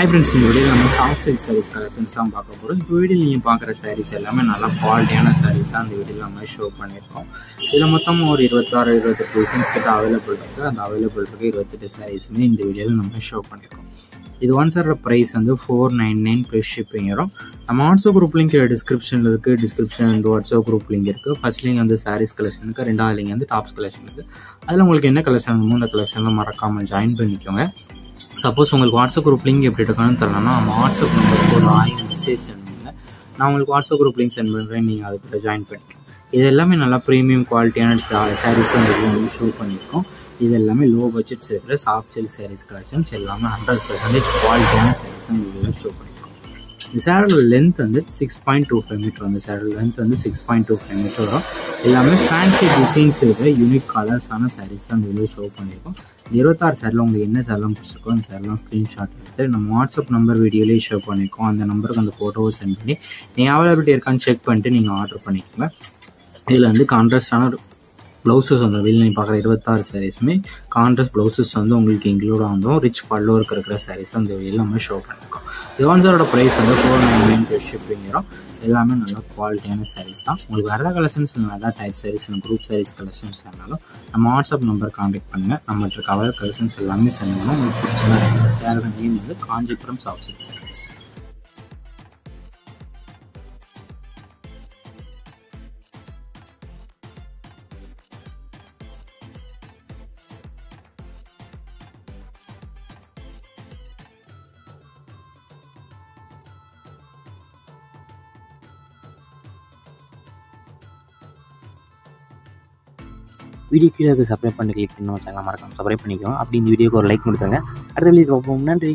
Hi friends, in video நம்ம soft silk sarees collections தான் பார்க்க போறோம். இந்த வீடியோல நீங்க பார்க்குற sarees எல்லாமே நல்ல குவாலிட்டியான sarees தான் இந்த வீடியோல நம்ம ஷோ பண்ணியிருக்கோம். இதுல மொத்தம் ஒரு 26 28 டிசைன்ஸ் கிட்ட அவைலபிள் இருக்கு. அந்த அவைலபிள் இருக்கு 28 sareesமே இந்த வீடியோல நம்ம ஷோ பண்ணியிருக்கோம். இது ஒன் சார் பிரைஸ் வந்து 499 ப்ளஸ் ஷிப்பிங் வரும். நம்ம வாட்ஸ்அப் குரூப் லிங்க் டிஸ்கிரிப்ஷன்ல இருக்கு. டிஸ்கிரிப்ஷன் வந்து வாட்ஸ்அப் குரூப் லிங்க் இருக்கு. ஃபர்ஸ்ட் லிங்க் வந்து sarees கலெக்ஷன் இருக்கு. ரெண்டாவது லிங்க் வந்து டாப்ஸ் கலெக்ஷன் இருக்கு. அதுல உங்களுக்கு என்ன கலெக்ஷன் வேணுமோ அந்த கலெக்ஷன்ல மறக்காம ஜாயின் பண்ணிக்கோங்க. சப்போஸ் உங்களுக்கு வாட்ஸ்அப் குரூப் லிங்க் எப்படி எடுக்கணும்னு தெரியலன்னா நம்ம வாட்ஸ்அப் நம்பருக்கு ஒரு 1000 மெசேஜ் சென்ட் பண்ணுங்க. நான் உங்களுக்கு வாட்ஸ்அப் குரூப் லிங்க் சென்ட் பண்ணுறேன். நீங்கள் அதுக்கிட்ட ஜாயின் பண்ணிக்கோங்க. இது எல்லாமே நல்லா ப்ரீமியம் குவாலிட்டியான சாரீஸ் வந்து ஷோ பண்ணியிருக்கோம். இது எல்லாமே லோ பட்ஜெட்ஸ் இருக்கிற சாஃப்ட் சில்க் சாரீஸ் கலெக்ஷன்ஸ் எல்லாமே 100% குவாலிட்டியான சாரீஸ் தான் இந்த ஷோ பண்ணியிருக்கோம். இந்த சேரோட லென்த் வந்து 6.25 மீட்டர். அந்த சேரோட லென்த் வந்து 6.25 மீட்டர் வரும். எல்லாமே ஃபேன்சி டிசைன்ஸ் இருக்கிற யூனிக் கலர்ஸான சாரீஸ் தான் இந்த வீடியோ ஷோ பண்ணியிருக்கோம். 26 சேரில் உங்களுக்கு என்ன சேரெலாம் பிடிச்சிருக்கோ அந்த சேரெலாம் ஸ்க்ரீன்ஷாட் எடுத்து நம்ம வாட்ஸ்அப் நம்பர் வீடியோலேயே ஷோ பண்ணியிருக்கோம். அந்த நம்பருக்கு அந்த ஃபோட்டோவை சென்ட் பண்ணி நீங்கள் அவைலபிலிட்டி இருக்கான்னு செக் பண்ணிட்டு நீங்கள் ஆர்டர் பண்ணிக்கோங்க. இதில் வந்து கான்ட்ராஸ்டான ப்ளவுசஸ் வந்து வெளியில் நீங்கள் பார்க்குற 26 சாரீஸுமே கான்ட்ராஸ்ட் ப்ளவுசஸ் வந்து உங்களுக்கு இன்க்ளூடாக வந்துடும். ரிச் பல்லோ இருக்கிற சாரீஸ் அந்த வெளியில் நம்ம ஷோ பண்ணியிருக்கோம். இதுவான்ஸரோட ப்ரைஸ் வந்து 499 ப்ளஸ் ஷிப்பிங் வரும். எல்லாமே நல்ல குவாலிட்டியான சாரீஸ் தான். உங்களுக்கு வேறு கலெக்ஷன்ஸ் இல்லை வேறு டைப் சாரீஸ் இல்லை குரூப் சாரீஸ் கலெக்ஷன்ஸ் இருந்தாலும் நம்ம வாட்ஸ்அப் நம்பர் கான்டாக்ட் பண்ணுங்கள். நம்மகிட்ட கவர் கலெக்ஷன்ஸ் எல்லாமே சென்ட் பண்ணணும். உங்களுக்கு பிடிச்சதாக சேரோட நேம் வந்து Kanchipuram soft silk sarees. Video கீழே சப்ஸ்கிரைப் பண்ணி கிளிக் பண்ணி சேனல் மறக்காம சப்ஸ்கிரைப் பண்ணிக்கோங்க. அப்படி இந்த வீடியோக்கு ஒரு லைக் கொடுத்துருங்க. அடுத்த வீடியோ பார்ப்போம். நன்றி.